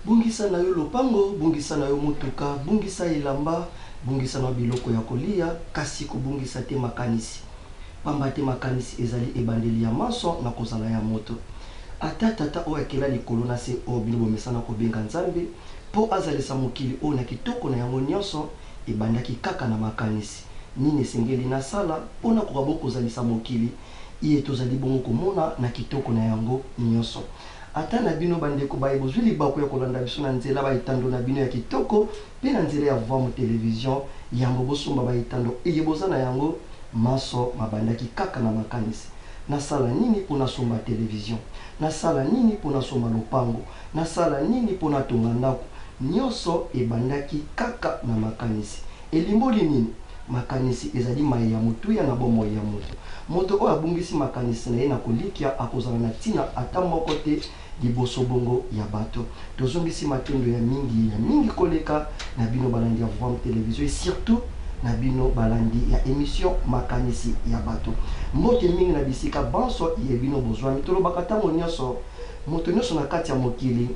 bungisa na yo lopango, bungisa na yo motuka, bungisa elamba, bungisa na biloko ya kolia, kasi kobungisa te makanisi. Pamba te makanisi ezali ebandeli ya maso na kozala ya moto. Ata tata oyo akela likolo na se oyo bino bomesana kobenga Nzambe po azalisa mokili oyo na kitoko na yango nyonso ebandaki kaka na makanisi. Nini esengeli na sala mpona kokabo kozalisa mokili iye tozali bongo komona na kitoko na yango nyonso. Ata na bino bandeko baye bozwi libako ya kolanda biso na nzela baitando na bino ya kitoko pe na nzela ya Vuvamu Television yango bosomba baitando eye boza na yango maso mabandaki kaka na makanisi. Na sala nini pona somba television, na sala nini pona somba lopango, na sala nini pona tonga ndako, nyonso ebandaki kaka na makanisi. Elimboli nini? Makanisi ezali maye ya motu ya na bomo ya moto. Moto oyo abungisi makanisi na ye na kolikia akozala na tina ata moko te liboso bongo ya bato. Tozongisi matendo ya mingi koleka na bino balandi ya Vuvamu Television et surtout na bino balandi ya émission makanisi ya bato. Mbote mingi na bisika banso ye bino bozwa mitolo bakatango nyonso moto nyonso na kati ya mokili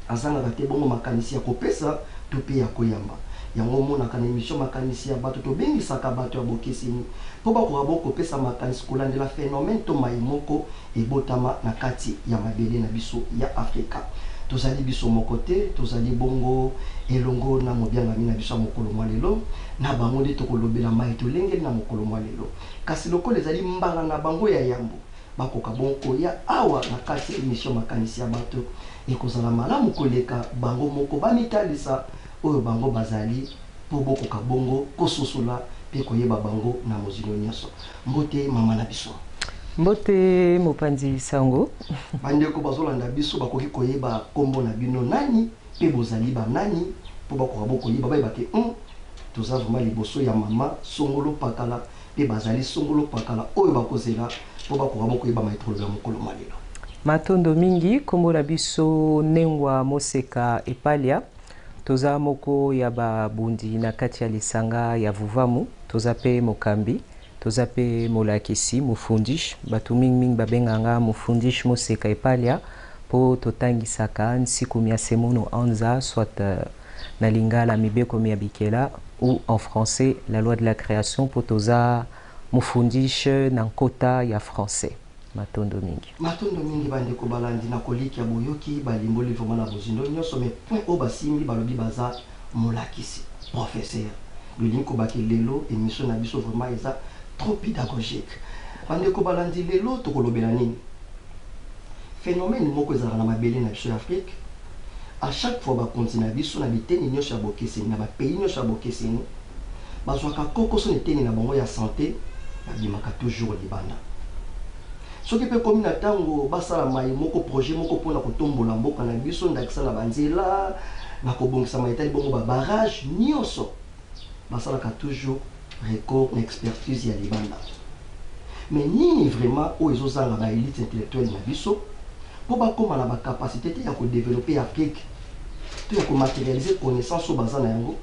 azanga te bongo makanisi ya kopesa to pe ya koyamba. Yango mona kana émission makanisi ya bato to bengisaka bato ya bokesini po bakoka bokopesa makanisi kolandela phénomène to mai moko ebotama na kati ya mabele na biso ya Afrika. Tozali biso mokote, tozali bongo elongo na mobiangami na biso mokolo mwa lelo na bango nde tokolobela mai tolengeli na mokolo mwa lelo. Kasi lokolo ezali mbala na bango ya yambo bakoka bongo ya awa na kati ya émission makanisi ya bato ekozala malamu koleka bango moko bamitalisa oyo bango bazali po bokoka bongo kososola pe koyeba bango na mozino nyonso. Mbote mama na biso. Mbote mopanzi sango. Bandeko bazolanda biso bakoki koyeba kombo na bino nani pe bozali ba nani po bakoka boko yeba bayeba ke toza vraiment liboso ya mama Songolo Pakala pe bazali Songolo Pakala oyo bakozela po bakoka boko yeba maitolo ya mokolo malelo. Matondo mingi kombo na biso Nengwa Moseka Epalia. Toza moko ya babundi na kati ya lisanga ya Vuvamu, toza pe mokambi, toza pe molakisi, mufundish, batu mingi babenganga mufundish Moseka Epalia po totangisaka nsiku mia semono anza soit na lingala mibeko mia bikela ou en français la loi de la création po toza mufundish na nkota ya français. Matondo mingi bandeko balandi na koliki ya boyoki balimboli vraiment na bozindo nyonso mais point o basimbi balobi baza molakisi professeur lulinko bakelelo émission na biso vraiment eza trop pédagogique. Bandeko balandi lelo tokolobela nini phénomène moko ezala na mabele na biso ya Afrique à chaque fois ba continue biso na biteni nyonso ya bokeseni na ba pays nyonso ya bokeseni bazwaka kokoso neteni na bango ya santé babimaka toujours libanda. Ce qui peut comme na tango basala mai moko projet moko pona kotombola mboka na biso ndakisa na banzela na kobongisa maitali bongo ba barrage nyonso basala ka toujours record na expertise ya libanda. Mais nini vraiment o ezozanga ba élite intellectuelle na biso po bakoma na ba capacité ya ko développer Afrique to ya ko matérialiser connaissance o bazana yango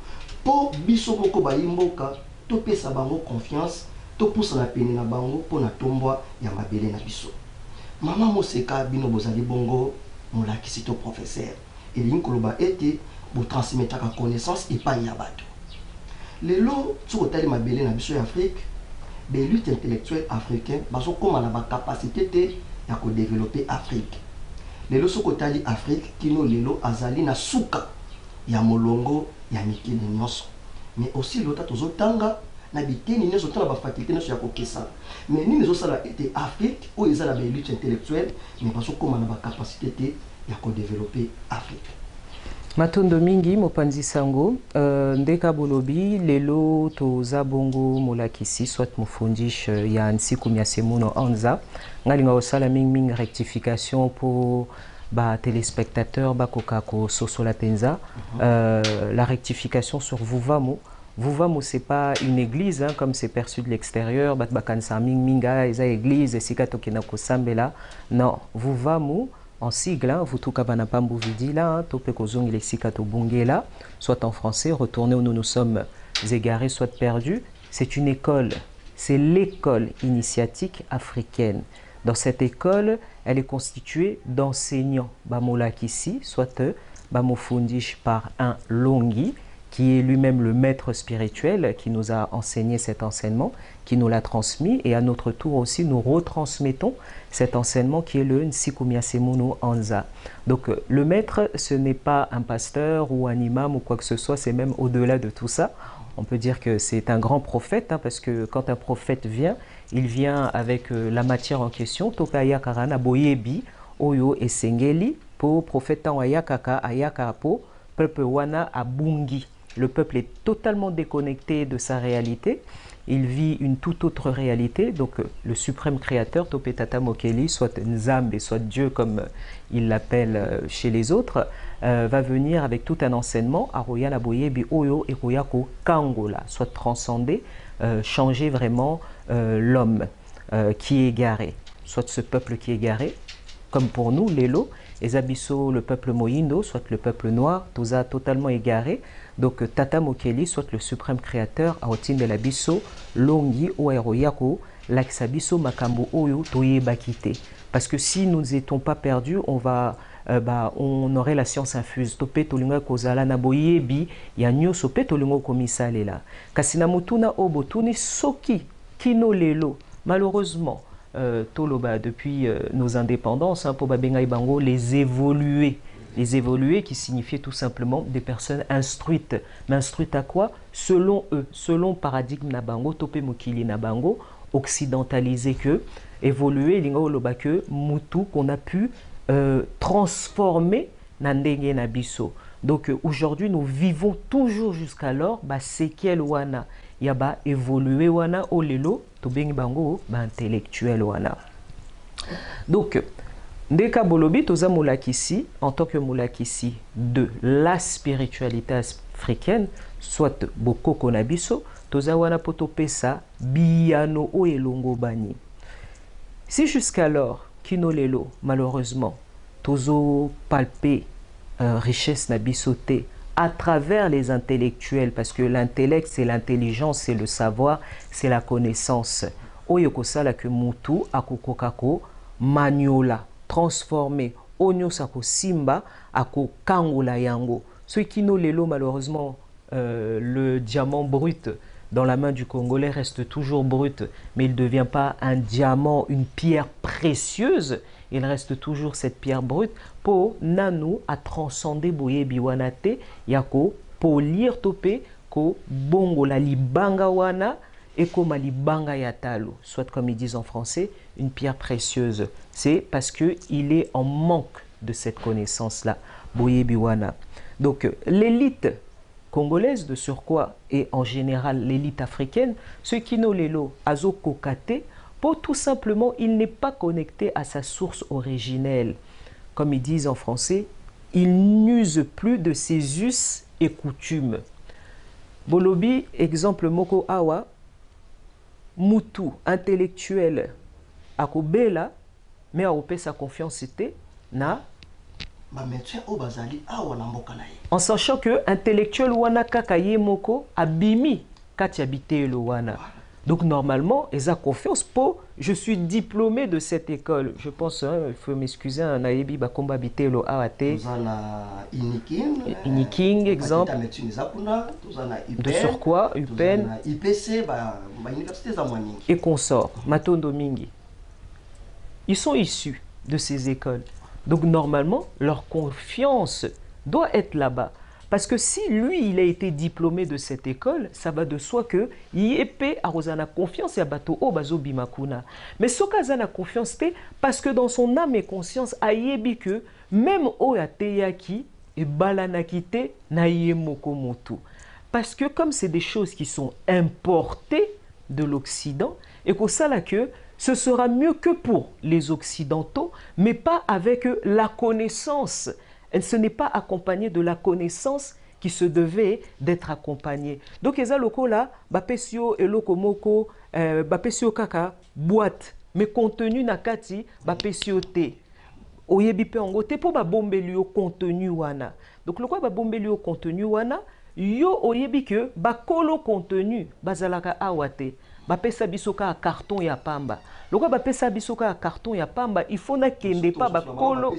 po biso moko ba yimboka to pesa bango confiance to pousse na pene na bango pona tombwa ya mabele na biso. Mama Moseka bino bozali bongo molakisi to professeur elingi koloba ete bo transmetaka connaissance epai ya bato. Lelo tsokotali mabele na biso ya Afrique be lutte intellectuelle africain baso koma na ba capacité te ya ko développer Afrique. Lelo sokotali Afrique kino lelo azali na suka ya molongo ya mikili nyonso. Mais aussi lota tozotanga na biteni nyonso tala ba faculté nyonso ya kokesa. Mais nini ezosala ete Afrique o ezala ba élite intellectuelle mais baso koma na ba capacité te ya ko développer Afrique. Matondo mingi mopanzi sango ndeka bolobi lelo toza bongo molakisi soit mufundish ya nsiku mia semono anza ngalinga osala mingi rectification pour ba téléspectateurs bakoka ko sosola penza la rectification sur Vuvamu. Vuvamu c'est pas une église hein, comme c'est perçu de l'extérieur bakansa minga eza église sikato kinako sambela. Non, Vuvamu en sigle, vous tout kabana pambu vidila, tope kozong lexika to bungela, soit en français, retournez où nous nous sommes égarés, soit perdus. C'est une école, c'est l'école initiatique africaine. Dans cette école, elle est constituée d'enseignants, bamolakisi, soit bamofundish par un Longi, qui est lui-même le maître spirituel, qui nous a enseigné cet enseignement, qui nous l'a transmis, et à notre tour aussi, nous retransmettons cet enseignement qui est le Nsikumiasemunu Anza. Donc, le maître, ce n'est pas un pasteur ou un imam ou quoi que ce soit, c'est même au-delà de tout ça. On peut dire que c'est un grand prophète, hein, parce que quand un prophète vient, il vient avec la matière en question, Tokaya Karana Boyebi, Oyo et Sengeli, pour prophète Ayakaka, Ayakapo, peuple Wana Abungi. Le peuple est totalement déconnecté de sa réalité. Il vit une toute autre réalité. Donc, le suprême créateur, Topetata Mokeli, soit Nzambe, soit Dieu, comme il l'appelle chez les autres, va venir avec tout un enseignement, Aroya Laboyebi Oyo et Royako Kangola, soit transcender, changer vraiment l'homme qui est égaré, soit ce peuple qui est égaré, comme pour nous, Lelo, et Zabiso, le peuple Moindo, soit le peuple noir, tous a totalement égaré. Donc, Tata Mokeli, soit le suprême créateur, Aotin de la Bisso, Longi, Oeroyako, Laksabiso, Makambo, Oyo, Toye Bakite. Parce que si nous n'étions pas perdus, on aurait la science infuse. Topé tolinga kozala na boyebi, ya nyoso pe tolingo komisa lela. Kasina mutuna obotuni soki, kino lelo. Malheureusement, Toloba, depuis nos indépendances, hein, pour Babenga Bango, les évolués. Les évolués qui signifiaient tout simplement des personnes instruites. Mais instruites à quoi? Selon eux, selon paradigme Nabango, Topé Mokili Nabango, occidentalisé que, évolué, Lingo Loba que, Moutou, qu'on a pu transformer Nandenge Nabiso. Donc aujourd'hui, nous vivons toujours jusqu'alors, séquel wana, yaba évolué wana, olelo, Tobengi Bango, intellectuel wana. Donc, Ndeka Bolobi, Toza Moulakisi, en tant que Moulakisi de la spiritualité africaine, soit Boko Konabiso, Toza Wana Potopesa, Biano O Elongo Bani. Si jusqu'alors, Kinolelo, malheureusement, Tozo palpé richesse Nabisoté à travers les intellectuels, parce que l'intellect, c'est l'intelligence, c'est le savoir, c'est la connaissance. Oyokosala que Mutu, Akokokako, Maniola. Transformé onyo sako simba ako kangola yango. Ce qui nous lelo malheureusement le diamant brut dans la main du Congolais reste toujours brut, mais il ne devient pas un diamant, une pierre précieuse. Il reste toujours cette pierre brute pour nanu à transcender boye biwanate yako polir topé ko bongo la libanga wana et comme libanga yatalo, soit comme ils disent en français, une pierre précieuse. C'est parce qu'il est en manque de cette connaissance-là. Boye biwana. Donc l'élite congolaise de surcroît et en général l'élite africaine, ceux qui n'ont les lots azo kokate, pour tout simplement il n'est pas connecté à sa source originelle. Comme ils disent en français, il n'use plus de ses us et coutumes. Bolobi, exemple Moko Awa, Moutou, intellectuel, akobela, mais a opé sa confiance c'était na. En sachant que intellectuel wana kakaye moko abimi kati habité le wana. Donc normalement, ils ont confiance pour je suis diplômé de cette école. Je pense, hein, il faut m'excuser, un aébi bakomba habité le AAT. Iniking, exemple. De surcroît, UPEN. IPC, et consorts, Matondo Mingi. Ils sont issus de ces écoles. Donc normalement, leur confiance doit être là-bas. Parce que si lui, il a été diplômé de cette école, ça va de soi que Yépe a confiance et Bato Obazo Bimakuna. Mais Sokazana confiance, parce que dans son âme et conscience, Ayebi que même Oyateyaki et Balanakite Nayemoko Motu. Parce que comme c'est des choses qui sont importées de l'Occident, et qu'au ça que ce sera mieux que pour les Occidentaux, mais pas avec la connaissance. Ce n'est pas accompagné de la connaissance qui se devait d'être accompagnée. Donc, les locaux là, bapesio et lokomoko, bapesio kaka, boîte, mais contenu nakati, bapesio te. Oyebipe ango te pour babombelio contenu wana. Donc, le quoi babombelio contenu wana, yo oyebi que bakolo contenu bazalaka awate bapesa biso ka carton ya pamba loko bapesa biso ka carton ya pamba il faut na kende pas bakolo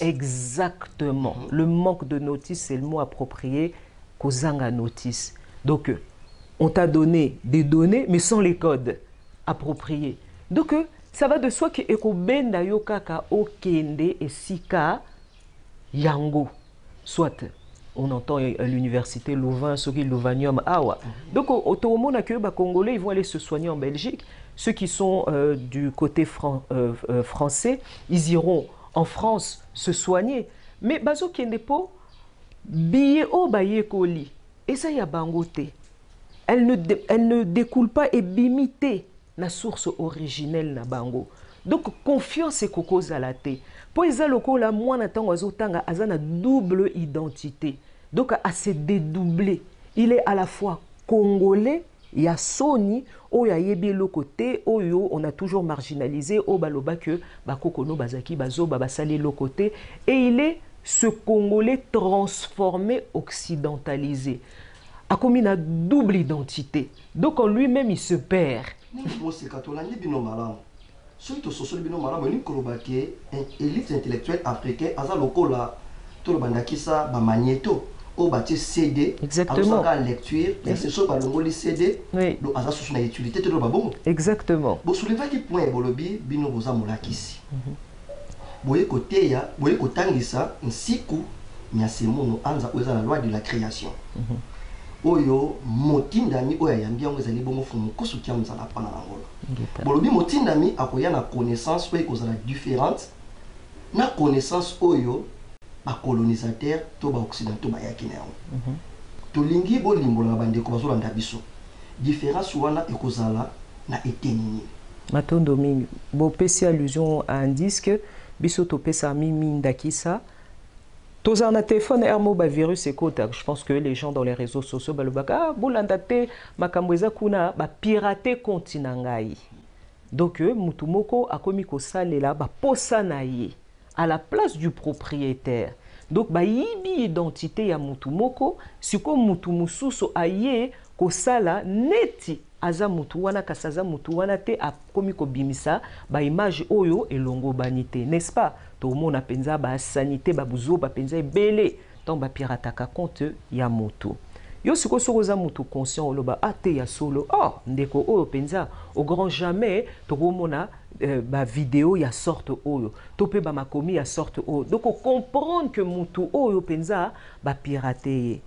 exactement le manque de notice c'est le mot approprié kozanga notice donc on t'a donné des données mais sans les codes appropriés donc ça va de soi que ekobenda yo kaka okende esika yango soit on entend à l'université Louvain, ceux qui Louvanium, Awa. Donc, au moment où les Congolais ils vont aller se soigner en Belgique, ceux qui sont du côté français, ils iront en France se soigner. Mais bazo kendepo, billet au baye koli, et ça y a bangote. Elle ne découle pas et bimité la source originelle na bango. Donc, confiance et coco zalate. Pour les locaux, la moine attend azotanga azana double identité. Donc, à se dédoubler. Il est à la fois congolais, il y a Sony, ou il y a Yebi le côté, on a toujours marginalisé, au baloba que Bakokono Bazaki Bazo Babasali le côté, et il est ce Congolais transformé, occidentalisé. A comme une double identité. Donc, en lui-même, il se perd. Surtout social bino mara moni kolobake élite intellectuelle africaine aza lokola to le bandakisa ba magnéto o bati CD exactement à lecture et c'est sur ba longoli CD donc aza sous na utilité to ba bongo exactement bo souleva ki point bolobi bino boza molakisi boye côté ya boye kotangisa nsiku nyasemono anza oza la loi de la création oyo motindami oyo yambi yango ezali bongo fumu kosukia mzala pana nangola bolobi motindami akoya na connaissance oyo kozala différente na connaissance oyo ba colonisateur to ba occidentaux bayaki na yango tolingi bolimbola bandeko bazolanda biso différence wana ekozala na etenini matondo mingi bopesi allusion à un disque biso topesa mimi ndakisa. Tous en téléphone hermo ba virus et kota. Je pense que les gens dans les réseaux sociaux balobaka bolandate makambweza kuna ba pirater kontinangai. Donc mutumoko akomi ko salela ba posa na ye à la place du propriétaire. Donc ba yibi identité ya mutumoko siko mutumususo aye ko sala neti aza mutu wana kasaza mutu wana te akomi ko bimisa ba image oyo elongo banité, n'est-ce pas? Tout le monde a pensé à sanité, à bouzo, à pensé belé, donc à pirataka compte ya moto. Yo siko sokoza moto conscient o loba ate ya solo. Oh, ndeko o penza au grand jamais to mona ba vidéo ya sorte oyo. To pe ba makomi ya sorte oyo. Donc on comprend que moto oyo penza ba pirater.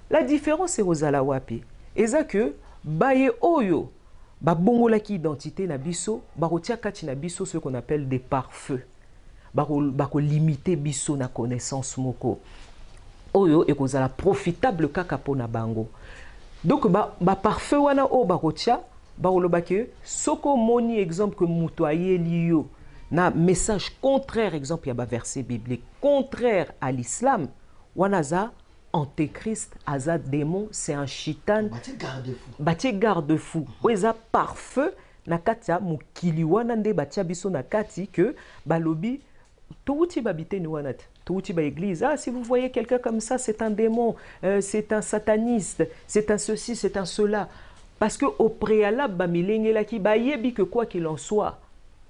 La différence c'est ozala wapi. Eza que baye oyo ba bongola ki identité na biso, ba rotia kati na biso ce qu'on appelle des pare-feux. Bako limiter biso na connaissance moko oyo ekozala profitable kaka pona bango donc ba parfait wana o bakotia bakolobake soko moni exemple que muto ayeli yo na message contraire exemple ya ba verset biblique contraire à l'islam wana za antéchrist aza démon c'est un chitan batie garde-fou oza parfait na kati ya mokili wana nde batia biso na kati que balobi touti babité ni wanat touti ba église ah si vous voyez quelqu'un comme ça c'est un démon c'est un sataniste c'est un ceci c'est un cela parce que au préalable ba milengela ki ba yebi que quoi qu'il en soit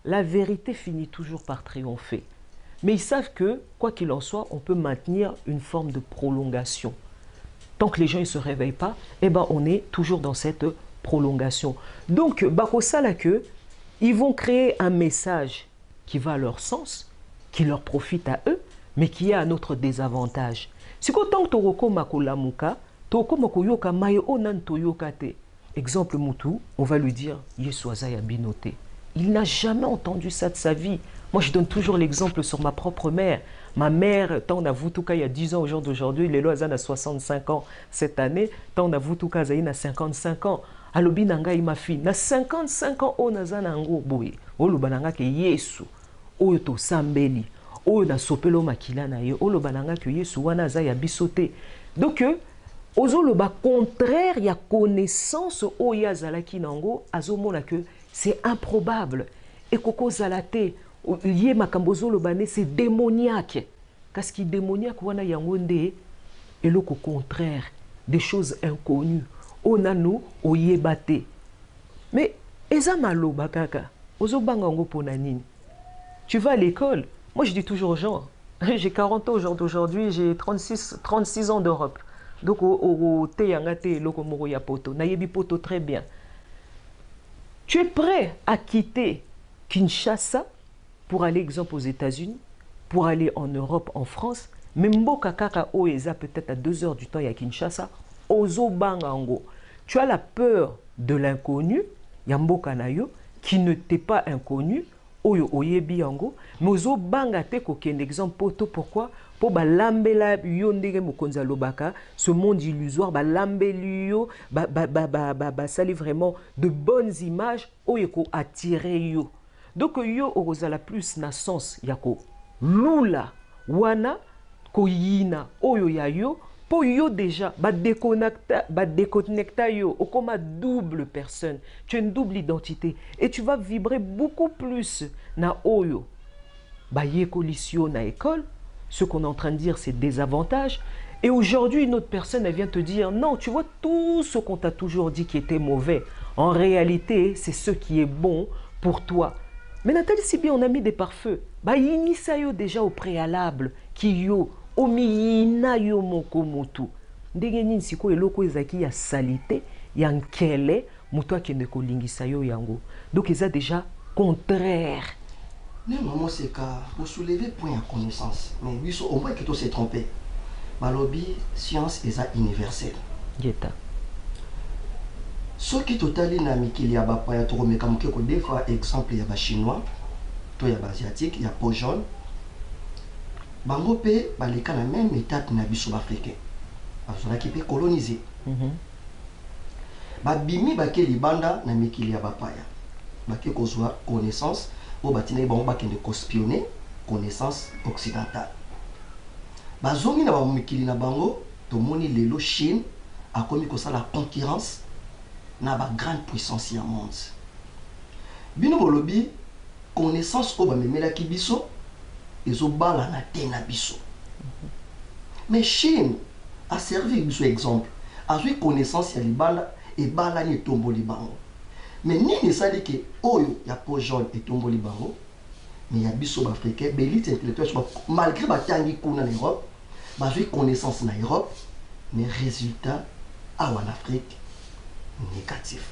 la vérité finit toujours par triompher mais ils savent que quoi qu'il en soit on peut maintenir une forme de prolongation tant que les gens ne se réveillent pas eh ben on est toujours dans cette prolongation donc bakosala que ils vont créer un message qui va à leur sens qui leur profite à eux, mais qui est à notre désavantage. Si tant que Toroko Makolamuka, Toroko Makoyoka Mayo Onan Toyokate, exemple Moutou, on va lui dire Yeswaza Yabinote. Il n'a jamais entendu ça de sa vie. Moi, je donne toujours l'exemple sur ma propre mère. Ma mère, tant on a Vutuka il y a 10 ans au jour d'aujourd'hui, il est là à 65 ans cette année, tant on a Vutuka Zaïn à 55 ans. Alobi Nanga ma fille, na 55 ans, on a Zanango Boy, Olubananga ke Yesu. Oyo to sambeli oyo na sopelo makila na ye olo bananga que Yesu wana za ya bisote donc ozolo ba contraire ya connaissance oyo azalaki nango azomona que c'est improbable et koko zalate lié makambo zolo bané c'est démoniaque parce qu'il démoniaque wana yango nde et le contraire, des choses inconnues. Onano, oyebate. Mais, eza malo bakaka, ozo bangango ponanini. Tu vas à l'école, moi je dis toujours aux gens, j'ai 40 ans aujourd'hui, j'ai 36 ans d'Europe. Donc, au te yangate, loko moro ya poto, nayebi poto très bien. Tu es prêt à quitter Kinshasa pour aller, exemple, aux États-Unis, pour aller en Europe, en France, même Mboka Kaka Oeza, peut-être à 2 heures du temps, il y a Kinshasa, Ozo Bangango. Tu as la peur de l'inconnu, Yamboka Nayo, qui ne t'est pas inconnu, Oyo Oyebi Yango, mais Ozo Bangate Koken, exemple, poto, pourquoi? Pour balambela yondege mokonza lobaka, ce monde illusoire, balambelio, sali vraiment de bonnes images, oyeko attirer yo. Donc yo orozala plus na sens yako lula wana koyina oyo ya yo po yo déjà déconnecta yo okoma double personne. Tu as une double identité et tu vas vibrer beaucoup plus na oyo ba yekolisio na école. Ce qu'on est en train de dire, c'est des avantages. Et aujourd'hui, une autre personne, elle vient te dire, non, tu vois, tout ce qu'on t'a toujours dit qui était mauvais, en réalité, c'est ce qui est bon pour toi. Mais Nathalie, si bien on a mis des pare-feux, bah, inisa yo déjà au préalable, ki yo, omiyina yo moko motu. Ndenge nini siko eloko ezaki ya salité, ya nkele, muto akende ko lingisa yo yango. Donc, ils ont déjà contraire. Mais maman, c'est qu'à pour soulever point à connaissance. Mais oui, au moins que tout s'est trompé. Malobi, science est universelle. Geta. Ce qui totalement n'a mis qu'il y a pas ya trop mais comme que des fois exemple il y a chinois, toi il y a asiatique, il y a peau jaune. Bango pe balika la même étape na biso africain. Azora qui peut coloniser. Ba bimi ba ke libanda na mikili ya bapaya. Ba ke kozwa connaissance. Au bâtiment bon ba kende ko spionner connaissance occidentale. Bazongi na ba mikili na bango to moni lelo Chine a commis comme ça la concurrence na ba grande puissance ya monde. Bino bolobi connaissance o ba memela ki biso ezo bala na te na biso. Mais Chine a servi biso exemple. A joué connaissance ya libala et bala ni tomboli bango. Mais nini ça dit que oyo ya peau jaune et tomboli bango mais ya biso africain l'élite intellectuelle malgré batangi kuna en Europe ba j'ai connaissance en Europe mais résultat en Afrique négatif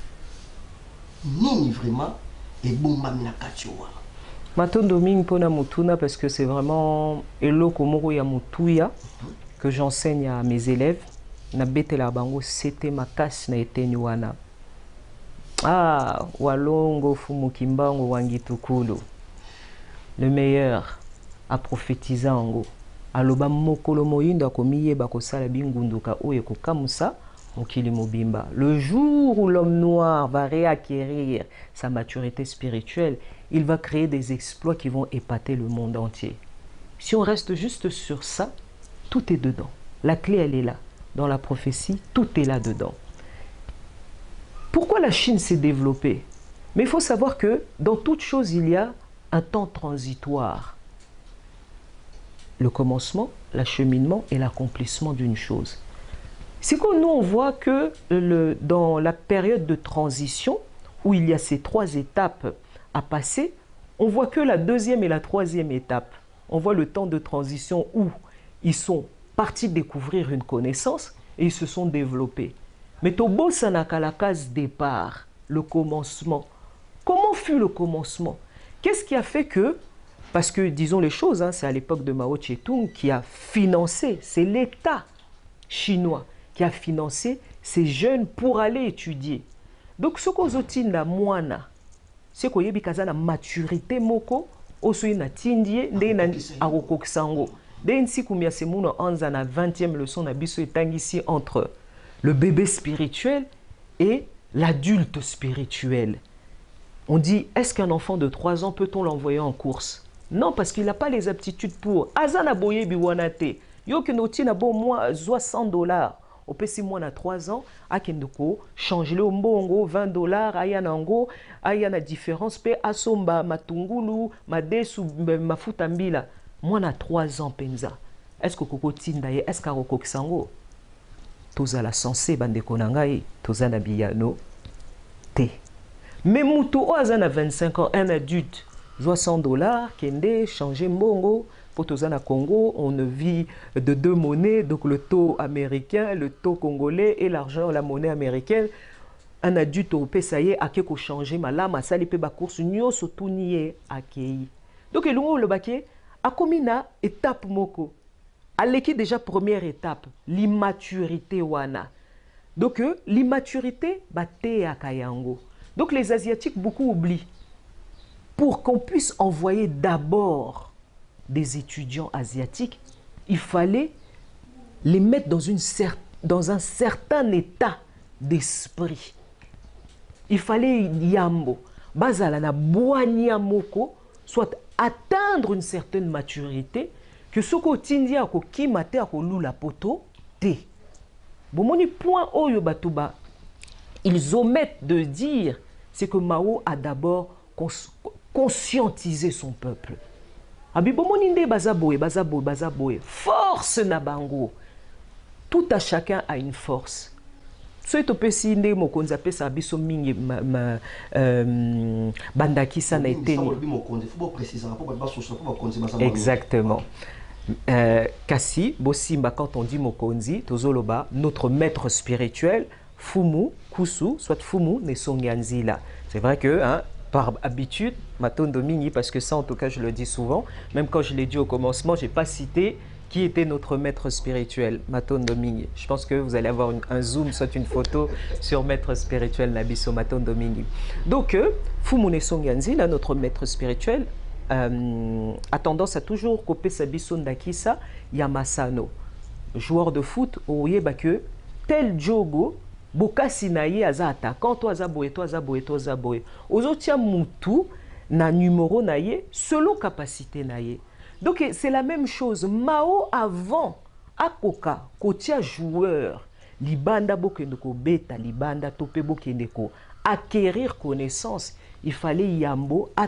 nini vraiment et bomba mina katiowa Matondo ming pona mutuna parce que c'est vraiment eloko moko ya mutuya que j'enseigne à mes élèves na betela bango c'était ma casse na etenywana. Ah, Walongo Fumukimbango Wangitukulu, le meilleur à prophétiser ango. Aloba mokolo moyinda komiye bakosala bingunduka oye kokamusa mokili mobimba. Le jour où l'homme noir va réacquérir sa maturité spirituelle, il va créer des exploits qui vont épater le monde entier. Si on reste juste sur ça, tout est dedans. La clé, elle est là. Dans la prophétie, tout est là dedans. Pourquoi la Chine s'est développée? Mais il faut savoir que dans toute chose, il y a un temps transitoire. Le commencement, l'acheminement et l'accomplissement d'une chose. C'est que nous, on voit que dans la période de transition, où il y a ces 3 étapes à passer, on voit que la 2e et la 3e étape. On voit le temps de transition où ils sont partis découvrir une connaissance et ils se sont développés. Mais Tobo Sanaka, la case départ, le commencement. Comment fut le commencement? Qu'est-ce qui a fait que, parce que disons les choses, hein, c'est à l'époque de Mao Tse-tung qui a financé, c'est l'État chinois qui a financé ces jeunes pour aller étudier. Donc ce qu'on zotine la moana, c'est qu'on y a la maturité moko, osoyi na tindie, nde na arokoksango. Dès si kumia semuno anza na 20e leçon na biso etangisi entre le bébé spirituel et l'adulte spirituel. On dit, est-ce qu'un enfant de 3 ans, peut-on l'envoyer en course? Non, parce qu'il n'a pas les aptitudes pour. Azana boye biwanate. Yo kenoti na bon moi $60. Au PC moi na 3 ans, a kendoko changer le mbongo $20, ayanango, ayana différence pe asomba matungulu, madesu mafutambila. Moi na 3 ans penza. est-ce que koko tinda ye, est-ce que koko sango? Toza la sensé bande konangai, toza na biyano te. Mais mutu o azana 25 ans, un adulte, $100, kende, changer mbongo, pour toza na Congo, on ne vit de deux monnaies, donc le taux américain, le taux congolais et l'argent, la monnaie américaine. Un adulte au PSAE a quelque changer malama, sali pe ba course, nyo sotouniye akei. Donc le le baké a commis na étape moko. Aleki déjà première étape, l'immaturité wana. Donc l'immaturité baté à Kayango. Donc les Asiatiques beaucoup oublient. Pour qu'on puisse envoyer d'abord des étudiants asiatiques, il fallait les mettre dans un certain état d'esprit. Il fallait yambo, bazala na boanyamoko, soit atteindre une certaine maturité, que ce qu'on tindia ko kimate ko lula poto te. Bomoni point oyo batuba, ils omettent de dire, c'est que Mao a d'abord conscientisé son peuple. Abi bomoni nde bazaboye, force na bango. Tout à chacun a une force. Ce to pesi nde mokonzi apesa biso mingi bandakisa na eteni. Exactement. Kasi bosimba, quand on dit mokonzi tozoloba notre maître spirituel Fumu Kusu, soit Fumu Nesonganzila. C'est vrai que par habitude, Matondo Mingi, parce que ça en tout cas je le dis souvent, même quand je l'ai dit au commencement, j'ai pas cité qui était notre maître spirituel, Matondo Mingi. Je pense que vous allez avoir un zoom, soit une photo sur maître spirituel Nabiso Matondo Mingi. Donc, Fumu Nesonganzila, notre maître spirituel, a tendance à toujours copier sa Ndakisa Yamasano, joueur de foot, au que tel Jogo, Bokasi na ye aza attaquant, toi azaboye. Ozotia mutu na numéro na ye selon capacité na ye. Donc c'est la même chose. Mao avant akoka kotia joueur libanda bokende ko beta libanda tope bokende ko acquérir connaissance. Il fallait yambo à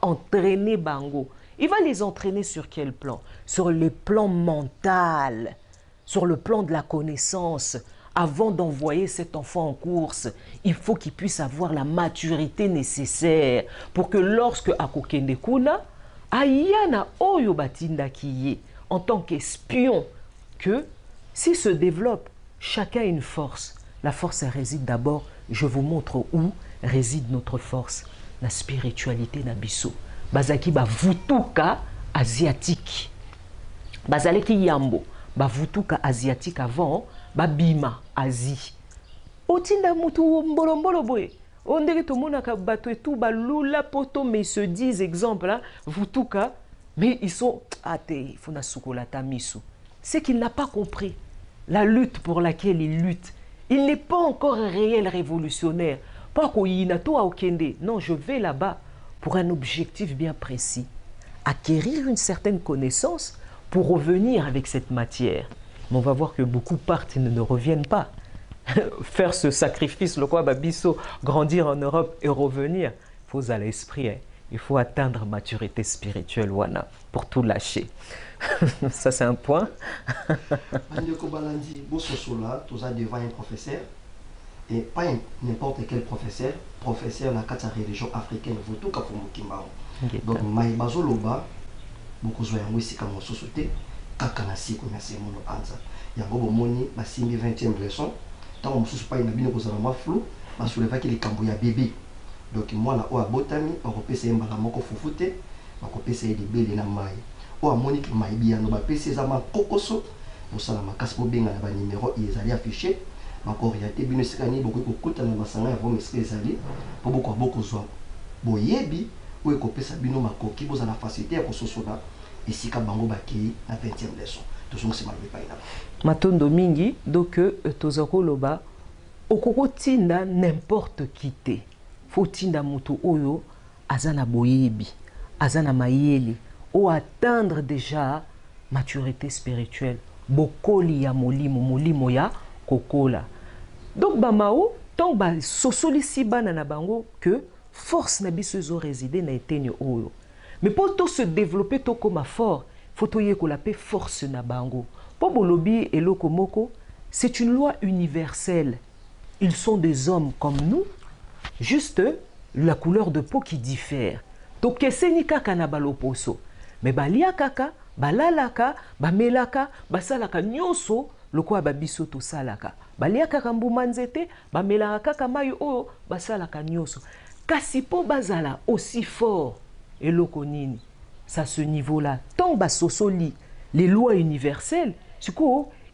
entraîner bango. Il va les entraîner sur quel plan? Sur le plan mental, sur le plan de la connaissance. Avant d'envoyer cet enfant en course, il faut qu'il puisse avoir la maturité nécessaire pour que lorsque akokende kuna, ayana oyo batinda kiye en tant qu'espion, que s'il se développe, chacun a une force. La force elle réside d'abord, je vous montre où réside notre force, la spiritualité na biso. Bazaki ba vutuka asiatique. Bazaleki yambo, ba vutuka asiatique avant. Babima Asie. Otinda mutu mbolo boye. Ondeke to mona ka bato et tout balula poto, mais ils se disent exemple là, vous tout cas, mais ils sont athées, fona sukola tamisu. C'est qu'il n'a pas compris la lutte pour laquelle il lutte. Il n'est pas encore un réel révolutionnaire. Pas qu'oyinato a okende. Non, je vais là-bas pour un objectif bien précis. Acquérir une certaine connaissance pour revenir avec cette matière. Mais on va voir que beaucoup partent et ne reviennent pas. Faire ce sacrifice, le quoi, babiso, grandir en Europe et revenir, il faut à l'esprit. Hein. Il faut atteindre maturité spirituelle, wana, pour tout lâcher. Ça, c'est un point. Andeko Balandi, Bososola, tu as devant un professeur, et pas n'importe quel professeur, professeur dans la religion africaine, vous tout cas donc, Maïbazoloba, beaucoup de gens qui ont été kakana siku na semono anza yango bomoni basimbi 20e leçon tant mususu pa inabino kozala ma flou basouleva ki likambo ya bébé donc mwana o abotami bakopesa mbala moko fufute bakopesa ye libele na mai o amoni ki mai biano bapesa ezama kokoso osala makasi po benga na ba numéro ezali affiché bakoriate bino sikani boko kokuta na masanga ya vom ezali po boko zwa boyebi o ekopesa bino makoki bozala facilité ya kososola. Ici, Kabango Baki, la 20e leçon. Tout ça, c'est mal pas là. Matondo Mingi, donc, Tozako Loba, Okoko Tinda n'importe qui te. Faut Tinda Moto Oyo, Azana Boyebi, Azana Mayeli, ou atteindre déjà maturité spirituelle. Bokoli ya molimo ya kokola. Donc, Bamao, tant ba sosoli banana bango que force na biso zo résider na etenyo Oyo. Mais pour tout se développer tout comme fort, Photo yekola pe force na bango. Po bolobi et lokomoko, c'est une loi universelle. Ils sont des hommes comme nous, juste la couleur de peau qui diffère. Donc keseni kaka na baloposo. Mais balia kaka, balalaka, bamelaka, basalaka nyoso lokwa babiso to salaka. Balia kaka mbuma nzete, bamelaka kaka mayo o basalaka nyoso. Kasi po bazala aussi fort et lokonini. C'est à ce niveau-là. Tant basosoli les lois universelles,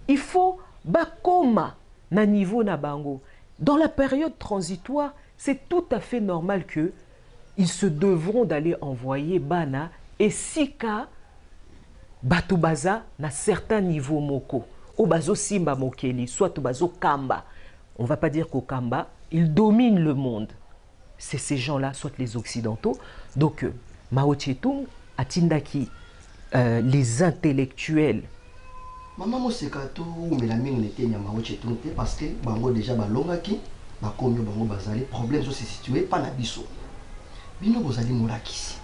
il faut bakoma na niveau na bango. Dans la période transitoire, c'est tout à fait normal que ils se devront d'aller envoyer bana et sika batubaza na certains niveaux moko. O bazo simba mokeli, soit o bazo kamba. On va pas dire qu'au kamba, ils dominent le monde. C'est ces gens-là, soit les occidentaux. Donc Mao Tse-tung atindaki les intellectuels. Maman Mosekato ou Mélamine n'était pas Mao Tse-tung parce que bango déjà balongaki, bakomyo bango bazali problème so se situé pas na biso. Bino bozali molakisi.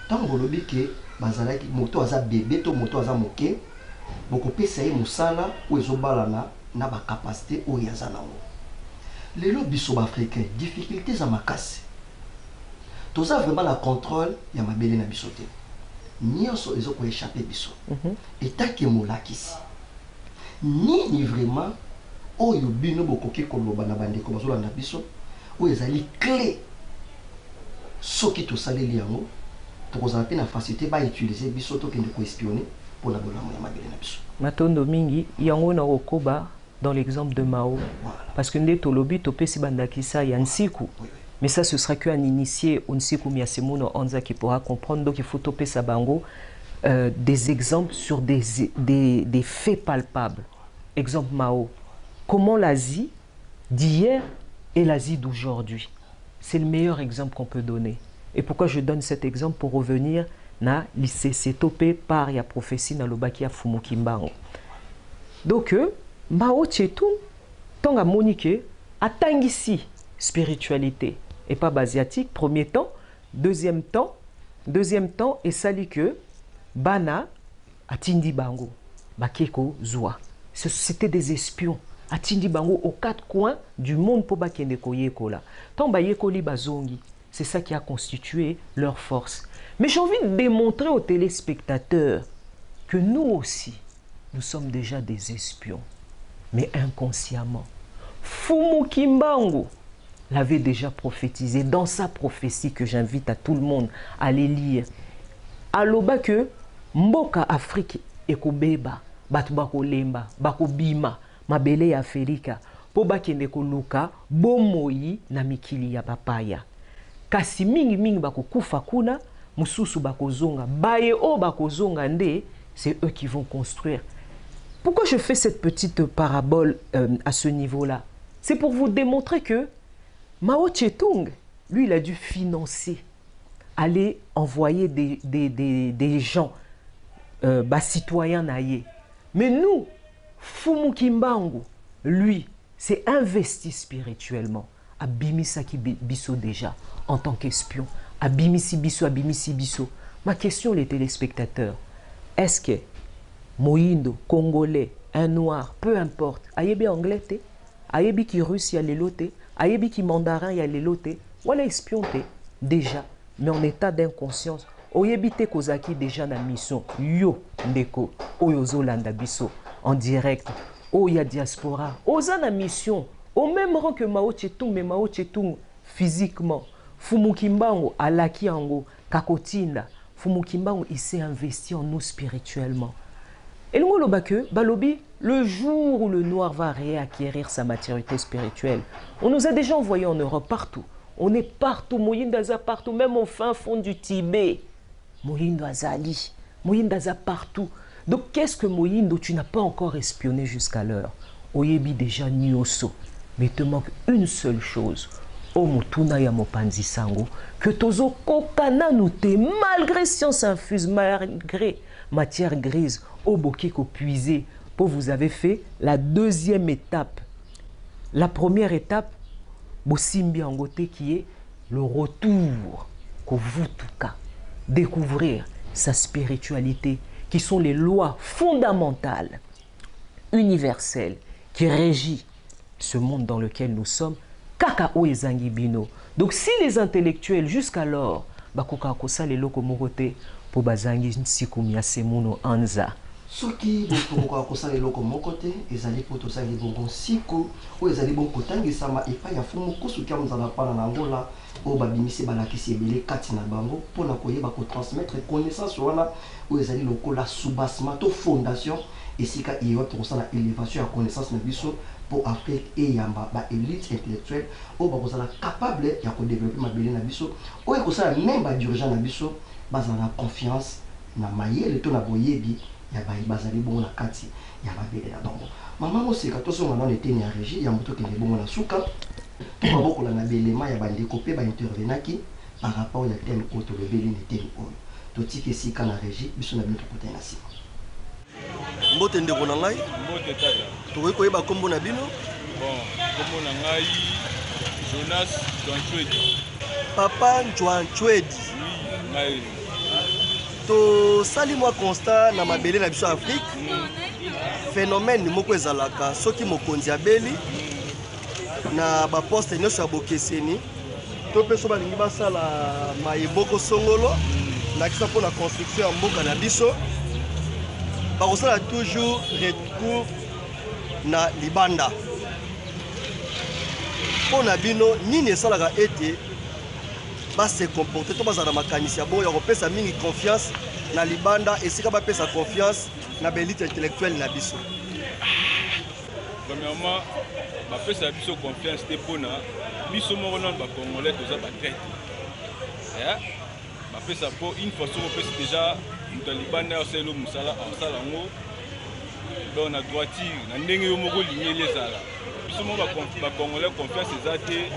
Tant bolobi ke bazalaki moto aza bébé to moto aza moke, boko pesa ye musala ou ezobalana na ba capacité o yaza nango. Lelo biso ba africain, difficultés à makasi. Tout ça vraiment la contrôle ya mabele na biso te. Nyonso ezoko échapper biso. Et tant que molakisi. Ni vraiment oyo bino bokoki koloba na bandeko bazolanda biso o ezali clé soki tosaleli yango tokozala pe na facilité ba utiliser biso tokende ko espionner pour la bonne ya mabele na biso. Matondo mingi yango na okoba dans l'exemple de Mao. Voilà. Parce que nde tolobi topesi bandakisa ya nsiku. Oui. Mais ça, ce sera qu'un initié, Onsiku Miyasemuno Anza qui pourra comprendre. Donc, il faut toper sa bango des exemples sur des faits palpables. Exemple Mao. Comment l'Asie d'hier et l'Asie d'aujourd'hui. C'est le meilleur exemple qu'on peut donner. Et pourquoi je donne cet exemple? Pour revenir na lycée topé par ya prophétie na lobaki ya Fumukimbango. Donc, Mao Tse-tung, tonga monique, atangisi spiritualité. Et pas basiatique, premier temps, deuxième temps, et sali que bana atindi bango, bakeko zoa. C'était des espions. Atindi bango aux quatre coins du monde pour bakende koyekola. Tant bayekoli bazongi, c'est ça qui a constitué leur force. Mais j'ai envie de démontrer aux téléspectateurs que nous aussi, nous sommes déjà des espions, mais inconsciemment. Fumukimbango l'avait déjà prophétisé dans sa prophétie que j'invite à tout le monde à les lire. Aloba que Mboka Afrique ekobeba, batu bako lemba, bako bima, mabele ya Afrika, po bakende ko luka, bomoi na mikili ya papaya. Kasi mingi bako kufa kuna, mususu bako zonga, baye o bako zonga nde, c'est eux qui vont construire. Pourquoi je fais cette petite parabole à ce niveau-là? C'est pour vous démontrer que Mao Tse-tung, lui, il a dû financer, aller envoyer des gens, citoyens naïe. Mais nous, Fumukimbango, lui, s'est investi spirituellement. Abimisaki biso déjà, en tant qu'espion. Abimisi biso. Ma question, les téléspectateurs, est-ce que Moïndo, Congolais, un Noir, peu importe, ayebi anglais te, ayebi ki russe ya lelo te, ayebi ki mandarin ya lelo te, wala espion te, déjà, mais en état d'inconscience, oyebi te kozaki déjà na mission, yo ndeko, oyo zolanda biso, en direct, oya diaspora, oza na mission, au même rang que Mao Tse-tung, mais Mao Tse-tung physiquement, Fumukimbango, alaki ango, kakotinda, Fumukimbango, il s'est investi en nous spirituellement. Et le jour où le noir va réacquérir sa maturité spirituelle, on nous a déjà envoyés en Europe partout. On est partout, Moyindaza partout, même au fin fond du Tibet. Moyindazali, Moyindaza partout. Donc qu'est-ce que Moyindo, tu n'as pas encore espionné jusqu'à l'heure? Oyebi déjà Nyoso. Mais il te manque une seule chose. Omutuna ya mopanzi sango. Que tozo kokana nous te, malgré science infuse, malgré matière grise, au boki ko puiser. Pour vous avez fait la deuxième étape. La première étape, Bosimbi Angote, qui est le retour, découvrir sa spiritualité, qui sont les lois fondamentales, universelles, qui régissent ce monde dans lequel nous sommes, kakao ezangi bino. Donc si les intellectuels jusqu'alors bakoka kosala eloko moko te po bazangi nsikumi ya semuno anza, soki botokoka kosala eloko moko te ezali po tozangi bongo nsiku oyo ezali bongo kotangisama epai ya fumu kosuki ya mozala mpana na ngola oyo babimisi balakisi ebele kati na bango mpona koyeba kotransmettre connaissance wana oyo ezali lokola soubassement to fondation esika eyewa tokosala élévation ya connaissance na biso pour Afrique eyamba ba élite intellectuelle oyo bakozala capable ya kodévelopper mabele na biso oyo ekosala même badirigeant na biso bazala na confiance na mayele to na boyebi ya bazali bongo na kati ya mabele na bango. Mama moseka tosonga nano eteni ya régie ya moto kende bongo na suka to babokola na belema ya bandeko pe baintervenaki par rapport ya thème oyo tolobeli na eteni oyo totiki esika na régie biso na bino tokotana na nsima. Mbote ndeko na ngai mbote tata tokoki koyeba kombo na bino. Bon, kombo na ngai Jonas Ntwanchwedi. Papa Ntwanchwedi. Oui, ngai tosali mwa constat na mabele na biso Afrique. Phénomène moko ezalaka soki mokonzi abeli na baposte nyonso ya bokeseni to mpe so balingi basala mayeboko songolo nakisa mpo na construction ya mboka na biso bakosala toujours recours na libanda. Mpo na bino nini esalaka ete base comporter to bazala makanisi ya bongo ya kopesa mingi confiance na libanda esika bapesa confiance na baélite intellectuelle na biso? Premièrement, bapesa biso confiance te mpona biso moko nano bacongolais toza batraite. Bapesa mpo une fois soko opesi déjà moto ya libanda osala mosala asala yango donc na droiture na ndenge yo moko lingeli ezala. Biso moko bacongolais confiance eza te,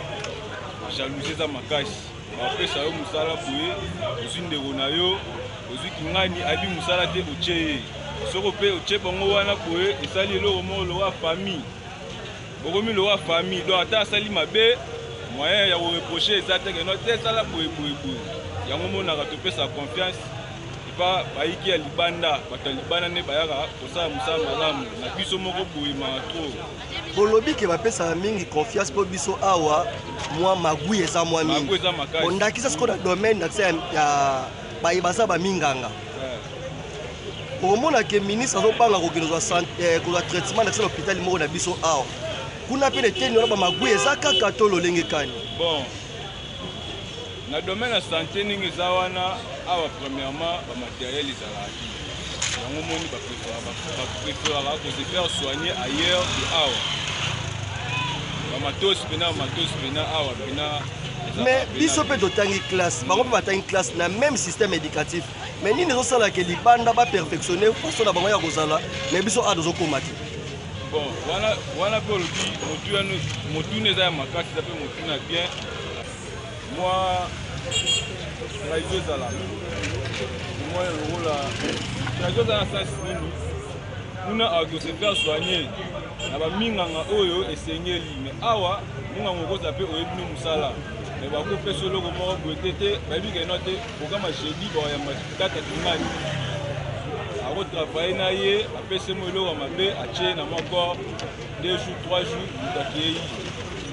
jalousie eza makasi. Bapesa yo mosala boye ozwi ndeko na yo ozwi kingani abi mosala te otie ye soko mpe otie bango wana boye esali eloko moko lokola famille bokomi lokola famille donc ata asali mabe moyen ya koreproche eza te keno te esala boyeboyeboye yango monaka topesa confiance epa bayiki ya libanda bato ya libanda nde bayaka kosala mosala malamu na biso moko boyemaka tro bolobi ke bapesaka mingi confiance mpo biso awa mwa magui eza mwa mingi ondakisa siko na domaine nakisa ya bayebaza baminganga okomona ke ministre azopanga kokende kozwa traitement nakisa na hôpital moko na biso awa kuna mpe neteni wana bamagui eza kaka to lolenge kani. Bon, na domaine ya santé ndenge eza wana awa premièrement bamateriel ezalaka te yango moni bapréféraka kose faire soigner ailleurs que awa bamatos pena awa pena. Mais biso mpe totangi classe bango mpe batangi classe na même système éducatif mais nini ezosalaka libanda baperfectionne façon na bango ya kozala mais biso a tozokoma te. Bon, wana mpe olobi motuna eza ya makasi eza mpe motuna bien mwa trahison ezala mwa lokola trahison eza na sens nini kuna akose faire soigner na baminganga oyo esengeli mais awa minganga okoza mpe oyebi no mosala mais bakopesa eloko moko boye te te bayebi keno te okama jeudi bakoyamba tata kingani akotravaille na ye apesi mo eloko mabe atie na moko 2 jours 3 jours mutakei.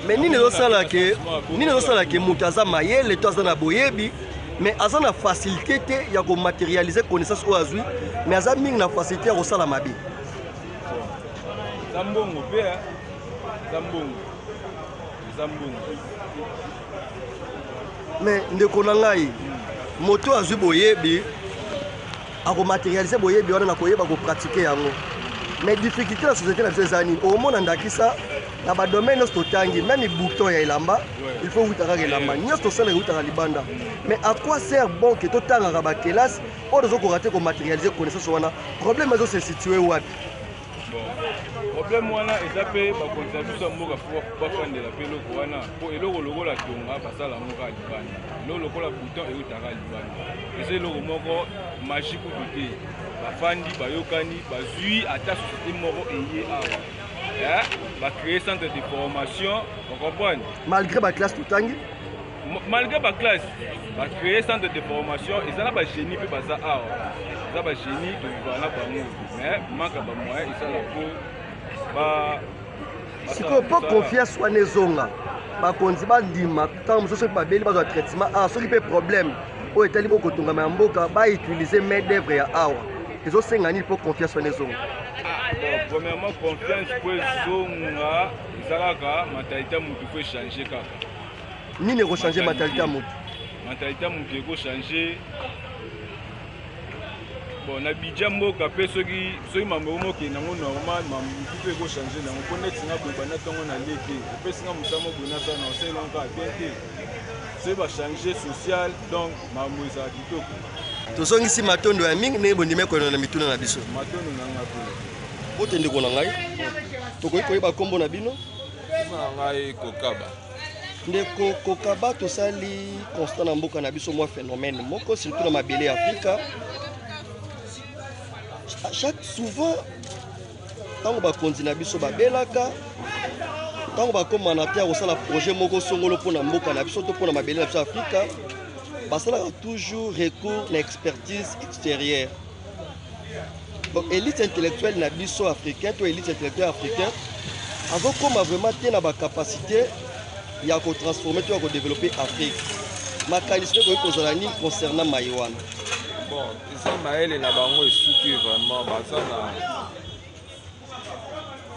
Mais nini ezosala ke moto aza mayele to aza na boyebi mais aza na facilité te ya komaterialize connaissance oyo azwi mais aza mingi na facilité ya kosala mabe. Eza mbongo mpe eza mbongo mais ndeko na ngai moto azwi boyebi akomaterialize boyebi wana na koyeba kopratike yango mais difficulté na société na biso eza nini omona ndakisa na badomaine nyonso totangi même bouton ya elamba il faut wutaka elamba nyonso tosalaka wutaka libanda mais à quoi sert bon ke totangaka bakelasi oyo tozokoka te komaterialize connaissance wana problème ezo se situe wapi? Problème wana eza mpe bakonzi ya biso ya mboka bafandela mpe eloko wana mpo eloko lokola tonga basala yango kaka libanda eloko lokola bouton eutaka libanda eza eloko moko magie kutu te bafandi bayokani bazwi ata société moko eye awa bacrée centre de formation ocomprendre malgré baclasse totangi malgré ma classe, ma créé centre de formation, ils ont pas génie puis baza art. Ils ont pas génie de voilà bango. Mais manque de moyens, ils sont là pour ba. Si qu'on peut confier soit nezonga, ba konzi ba ndima, tant que ce pas beli ba traitement ah ce qui peut problème. O etali boko tunga mamboka ba utiliser main d'œuvre ya awa. Les autres ngani pour confier soit nezonga. Premièrement, confiance pour zonga, izalaka mentalité mutu faut changer kaka. Ni ne changer mentalité à mutu. Mentalité mutu faut changer. Bon, na bidja mboka pe soki mambo moke nango normal, mambo pe faut changer nango connaître singa boba na tongo na lete. Pe singa musamo bona ça na c'est longa bien te. C'est va changer social donc mambo za kitoko. Tozongisi matondo ya mingi ne bondime ko na mituna na biso. Matondo nanga pe. Otende ko na ngai tokoki koyeba kombo na bino ngai kokaba ndeko kokaba tosali constat na mboka na biso mwa phénomène moko surtout na mabele ya Afrika chaque souvent ntango bakonzi na biso babelaka ntango bakoma na te ya kosala projet moko songolo mpona mboka na biso to mpona mabele na biso ya Afrika basalaka toujours recours na expertise extérieure. Donc, élite intellectuelle na biso africain, to élite intellectuelle africain, avant comme vraiment té na ba capacité ya ko transformer to ko développer Afrique. Ma qualité ko kozala ni concernant Maïwan. Bon, ça maël na bango esuki vraiment bazana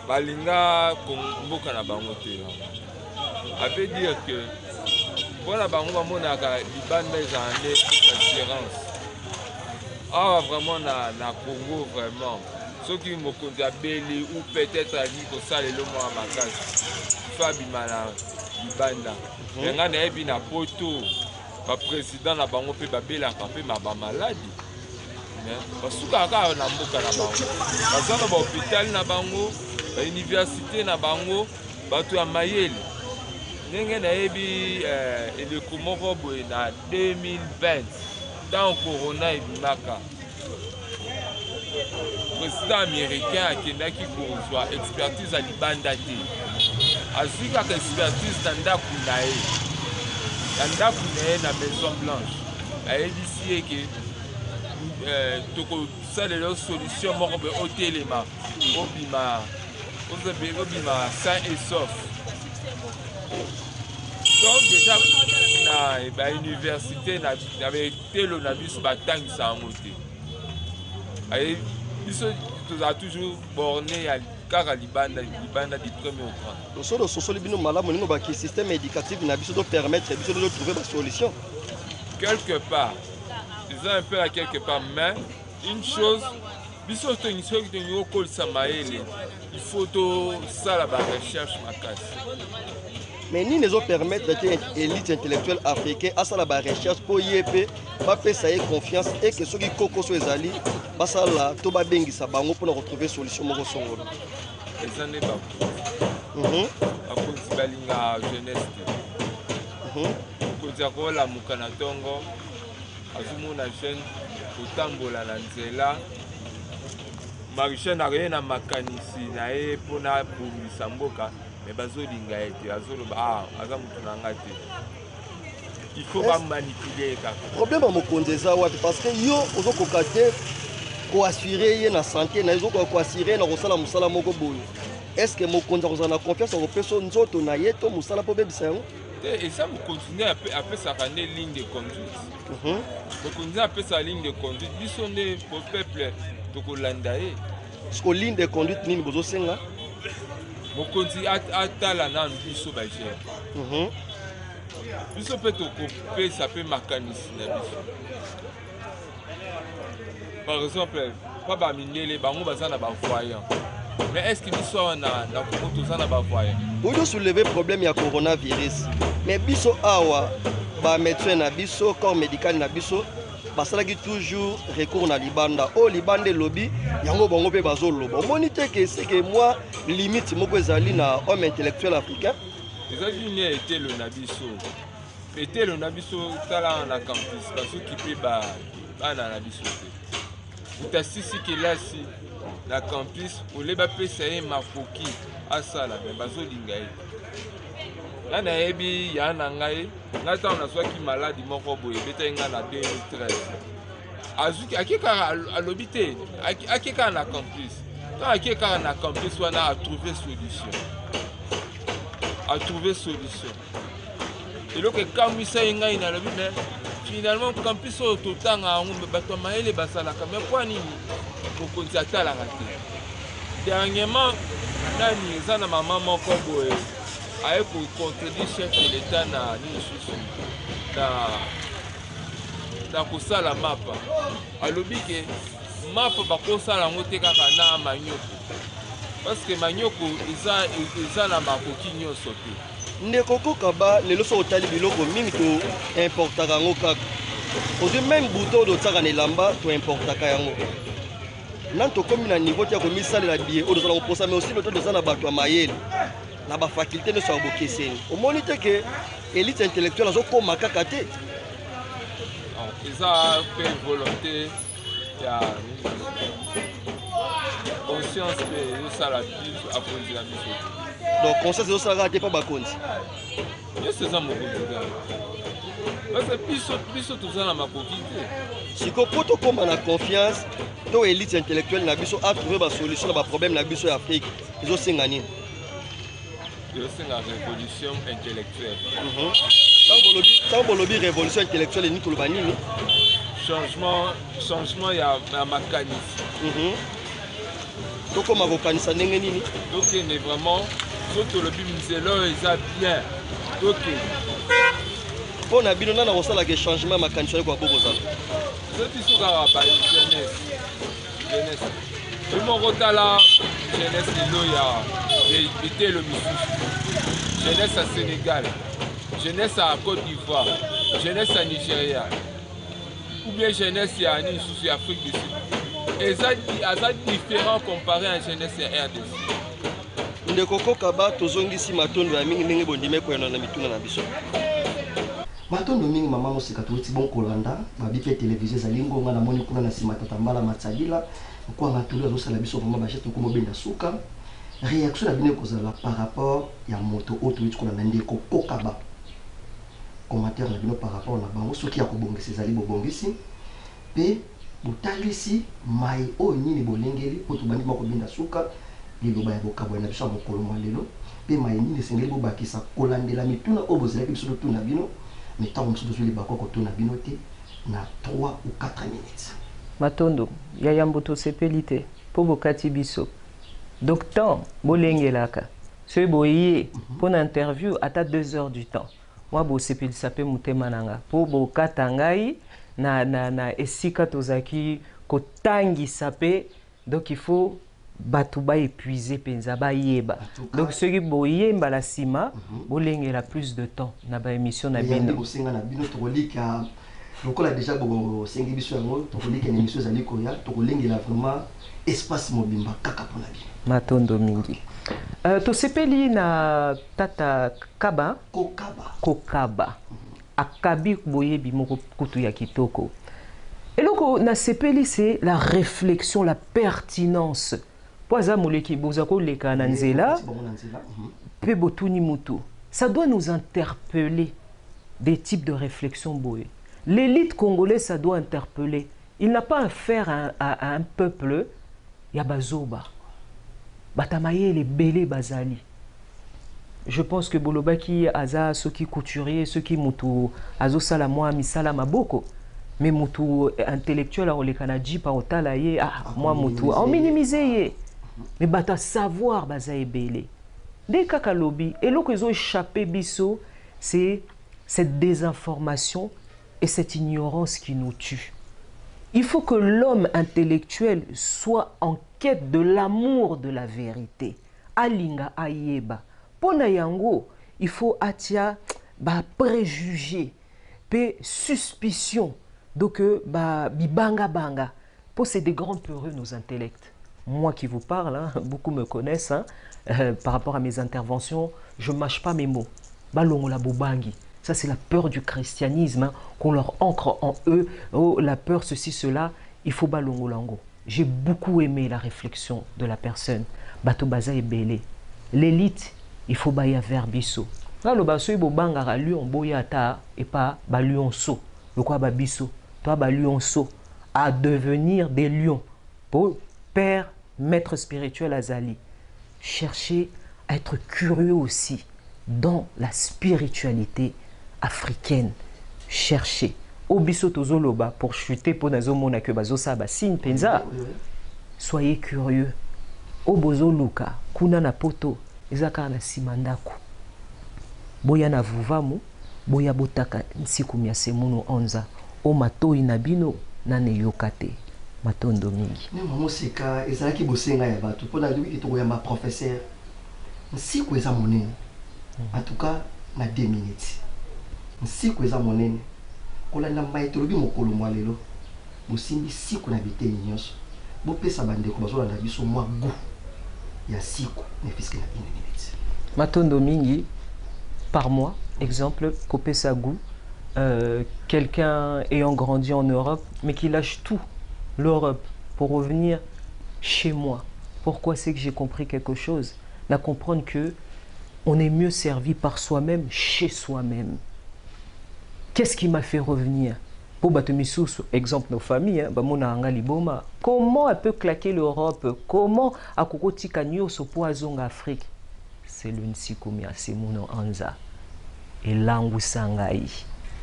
balinga komboka na bango te. Ça veut dire que voilà bango bamonaka libanda ezande assurance. Ah, vraiment, na Congo, vraiment. Ceux qui m'ont conduit ou peut-être à dire que ça, les lois à ma case. Fabimana, Libanda. Maintenant, il y a un poteau. Le président n'a pas pu babel à camper ma maladie. Parce que quand on a un boka na bango. Parce que l'hôpital na bango, l'université na bango, bateau à Mayel. N'engé na ebi le Komoro boy na 2020. Dans le corona et Bimaka, le président américain a qui reçoit expertise à Libanda. Azuka expertise dans Ndakunae. Dans Ndakunae, la Maison Blanche. A dit que ça les solutions au téléma, au bima, sain et sauf. Donc déjà na université n'avait été le nabis batang sans monter. Et ils ont toujours borné à car Libanda du premier au grand. Nous sommes social bino malamu ningo ba système éducatif na biso de permettre biso de trouver des solutions. Quelque part, ils ont un peu à quelque part, mais une chose, biso to une chose de nous col samaele, il faut tout ça la recherche ma casse. Mais ni ne permettre d'être élite intellectuelle africaine à ça la recherche pour YP, pas ça y confiance et que ceux qui coco sur les alliés, bah ça là, tout va bien ça bango pour retrouver solution mon songolo. Les années pas. À cause de la jeunesse. Pour dire que la mukanatongo, à tout le monde a jeune, autant bola la nzela. Marie-Chaine n'a rien à makanisi, n'a rien pour na pour samboka. Mais bazolinga ete azoloba azamutunanga te il faut pas manipuler kaka problème à mokonzeza wapi parce que yo ozokoka te ko assurer ye na santé na ezoko ko assurer na kosala musala moko boyo est-ce que mokonza kozana na confiance au peso nzoto na ye to musala po bebisa yango et ça vous continuer à faire sa ligne de conduite vous continuer à faire sa ligne de conduite biso ne pour peuple to kolanda ye ce que ligne de conduite nini bozo senga mokonzi atala na biso bagere biso mpe tokopesa mpe makanisi na biso par exemple pa bamindele bango baza na bavoyant mais est ce que biso awa na kongo toza na bavoyant oyo soulever problème ya coronavirus mais biso awa bamédecin na biso corps médical na biso basalaki toujours recours na libanda o libanda elobi yango bango mpe bazoloba omoni te ke seke mwa limite moko ezali na homme intellectuel africain ezali ne etelo na biso etelo na biso tala na campus basoki mpe bana na biso te utasisi kelasi na campus oleba pesa ye makoki asala me bazolinga ye nga nayebi ya na ngai ngai ntango nazwaki maladi moko boye ebetaki nga na 2013 azuki ake kaka alobi te ake kaka na campus ntango ake kaka na campus wana atrouve solution eloko ekamwisa ye ngai nalobi me finalement campus oyo totanga yango bato ya mayele basalaka me mpo nini mokonzi atalaka te dernièrement nani eza na mama moko boye aye kocontredire chef de l'état na nini susu na kosala mapa alobi ke mapa bakosala yango te kaka na manyoko parce que manyoko eza na makoki nyonso te ndeko kokaba lelo so otali biloko mingi to importaka yango kaka ozwi même bouton ototiaka na elamba to importaka yango nani tokomi na niveau te ya komisalela bie oyo tozala koposa mais aussi loto toza na bato ya mayele na bafaculté nyonso ya bokeseni omoni te ke élite intellectuelle azokóma kaka te eza mpe volonté ya conscience mpe ezosala biso akonzela biso te donc conscience ezosala kaka te mpa bakonzi nyonso eza mokonzi kaka parce biso toza na makoki te siko mpo tokóma na confiance to élite intellectuelle na biso atrouve basolution na baproblème na biso ya afrique ezosenga nini ezosenga révolution intellectuelle ntango bolobi révolution intellectuelle ni koloba nini changement ya makanisi tokóma kokanisa ndenge nini tokende vraiment so tolobi nzela oyo eza bien tokende mpo na bino nana kosalaka changement ya makanisi oyo kwa bokozala so biso kaka ba jeunesse moko tala jeunesse lelo ya bitelo misusu jeunesse ya Sénégal jeunesse ya Côte d'Ivoire jeunesse ya Nigeria ou bien jeunesse ya nini susu ya Afrique du Sud aza différent comparé à jeunesse ya RDC ndeko kokaba tozongisi matondo ya mingi ndenge bondime koyana na mituna na biso matondo mingi mama mosika touti bon kolanda babi pe télévision ezali ngonga na moni kuna na nsima tata mbala matsadila kwanga tuli azosala biso vraiment bachete komobenda suka réaction na bino ekozala par rapport ya moto oyo touti kuna na ndeko kokaba commentaire na bino par rapport na bango soki ya kobongisa ezali bobongisi mpe botalisi mai oyo nini bolengeli po tobandi makobenda suka liloba ya bokabwa na biso ya mokolo mwa lelo mpe mai nini esengeli bobakisa kolandela mituna oyo bozalaki biso totuna bino mais ntango mosusu tozwili bako kotuna bino te na 3 ou 4 minutes matondo ya yambo tosepeli te mpo bokati biso donc temps bolengelaka soki boye mpo na interview ata 2 heures du temps mwa bosepelisa mpe motema na nga mpo bokata ngai na esika tozalaki kotangisa mpe donc il faut bato baépuise mpenza bayeba donc soki boyemba la nsima bolengela plus de temps na baémission na bino bosenga na bino tokolika lokola déjà bosengi biso yango tokolika na émission ezali koya tokolengela vraiment espace mobimba kaka mpona bino matondo mingi tosepeli na tata kokaba akabi boyebi moko kutu ya kitoko eloko na sepeli c'est la réflexion la pertinence po aza moleki boza koleka na nzela pe botuni mutu ça doit nous interpeller des types de réflexion boye l'élite congolaise ça doit interpeller il n'a pas affaire à un peuple ya bazoba batamayele belé bazali. Je pense que bolobaki aza soki couturier soki mutu azo sala moi misala maboko mais mutu intellectuel a olekana jipa otala ye moi mutu en minimiser ye mais bata savoir baza ebele dès kaka lobi eloko ezo échappé biso c'est cette désinformation et cette ignorance qui nous tue. Il faut que l'homme intellectuel soit en quête de l'amour de la vérité. Alinga ayeba. Pona yango, il faut atia ba préjugés, pe suspicion. Donc ba bibanga banga. Pour c'est des grands peureux nos intellects. Moi qui vous parle, hein, beaucoup me connaissent, hein, par rapport à mes interventions, je ne mâche pas mes mots. Balongo la bobangi. Ça, c'est la peur du christianisme, hein, qu'on leur ancre en eux. Oh, la peur, ceci, cela. Il faut balongo lango. J'ai beaucoup aimé la réflexion de la personne. Bato baza et belé. L'élite, il faut baya verbiso. Là le baso bo bangara lion boyata et pas ba lion so. Le quoi ba biso, toi ba lion so à devenir des lions. Pour père, maître spirituel Azali. Cherchez à être curieux aussi dans la spiritualité africaine. Cherchez. Obiso tozoloba pour chuter pour nazo mona que bazo saba sin penza. Soyez curieux. Obozo luka kuna na poto ezaka na simandako. Boya na vuvamu, boya botaka nsiku miase muno onza. O matoi na bino na ne yokate. Matondo mingi. Ne maman seka ezalaki bosenga ya bato pona lui to yamba professeur. Nsiku eza monene. En tout cas na 2 minutes. Nsiku eza monene. Kola na maitolobi mokolo mwa lelo. Bosimbi siku na bite nyonso. Bo pesa bande ko bazola na biso mwa gu. Ya siku ne fiske na 1 minute. Matondo mingi par mois, exemple, kopesa gu. Quelqu'un ayant grandi en Europe, mais qui lâche tout, l'Europe, pour revenir chez moi. Pourquoi c'est que j'ai compris quelque chose? La comprendre que on est mieux servi par soi-même, chez soi-même. Qu'est-ce qui m'a fait revenir? Pour Batomisous, exemple nos familles, hein, comment elle peut claquer l'Europe? Comment à Kokoti Kanyo se poison Afrique? C'est l'Unsikumia, c'est mon Anza. Et l'Angousangaï.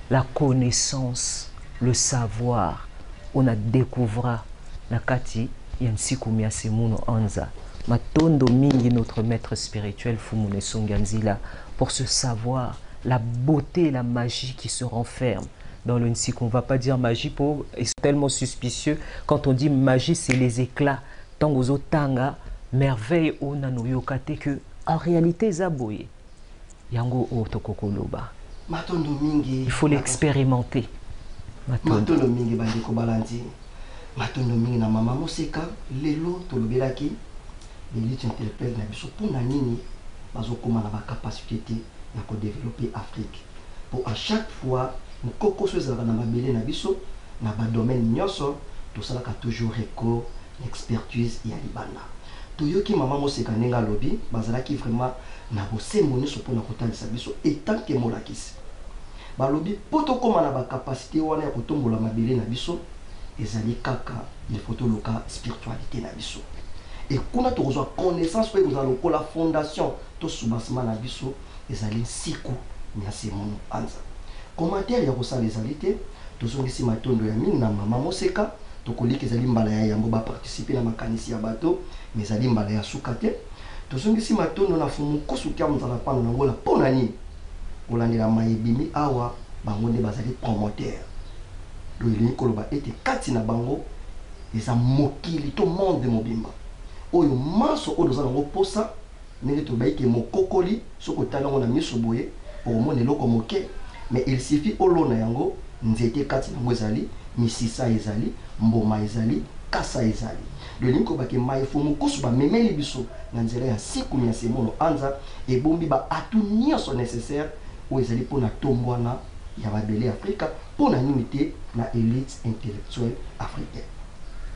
La connaissance, le savoir, on a découvert la Kati, Yansikumia Semuno Anza. Matondo Mingi, notre maître spirituel, Fumune Songanzila, pour ce savoir, la beauté et la magie qui se renferment dans le Nsik. On ne va pas dire magie pour, c'est tellement suspicieux. Quand on dit magie, c'est les éclats. Tangozo Tanga, merveille au Nanoyokate, que en réalité, Zaboye, Yango Otokokoloba. Il faut l'expérimenter. Matondo mingi bandeko balandi. Matondo mingi na mama moseka lelo tolobelaki l'élite intellectuelle na biso pour na nini bazokoma na ba capacité ya ko développer Afrique. Pour à chaque fois nkoko sozala na mabele na biso na ba domaine nyonso to salaka toujours éco expertise ya libanda. Toyoki mama moseka nenga lobi bazalaki vraiment na bosembo nyonso mpona kotalisa biso etant que molakisi balobi poto koma na ba capacité wana ya kotombola mabele na biso ezali kaka il faut toluka spiritualité na biso et kuna tokozwa connaissance pe kozala lokola fondation to soubassement na biso ezali siku nyase mono anza commentaire ya kosala ezali te tozongisi matondo ya mingi na mama moseka tokoliki ezali mbala ya yambo baparticipe na makanisi ya bato mais ezali mbala ya suka te tozongisi matondo na fumu kosukia mzala pano na ngola pona nini kolandela mayebimi awa bango nde bazali promoteur loyelingi koloba ete kati na bango eza mokili to monde mobimba oyo maso oyo toza nango posa ndenge tobayike mokokoli soki otali yango na miso boye omona eloko moke mais il suffit olona yango nzete kati nango ezali misisa ezali mboma ezali kasa ezali loyelingi kolobaki mai fo mokusu bamemeli biso na nzela ya siku ya semono anza ebombi baatu nyonso nécessaire oyo ezali mpona tombwana ya mabele Afrika mpona nini te na élite intellectuelle africaine.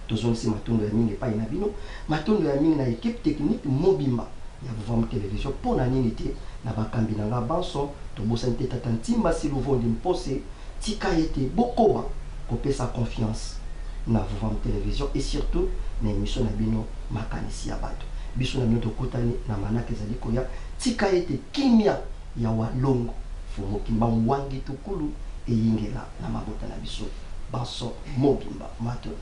Tozongisi matondo ya mingi epai na bino matondo ya mingi na équipe technique mobimba ya Vuvamu télévision mpona nini te na bakambi na nga banso tobosani te tata ntimba siluvondi mpose tika ete bokoba kopesa confiance na Vuvamu télévision et surtout na émission na bino makanisi ya bato biso na bino tokutani na manaka ezali koya tika ete kimia ya walongo fumokimba wangi tukulu eyingela na mabota na biso banso mobimba matondo.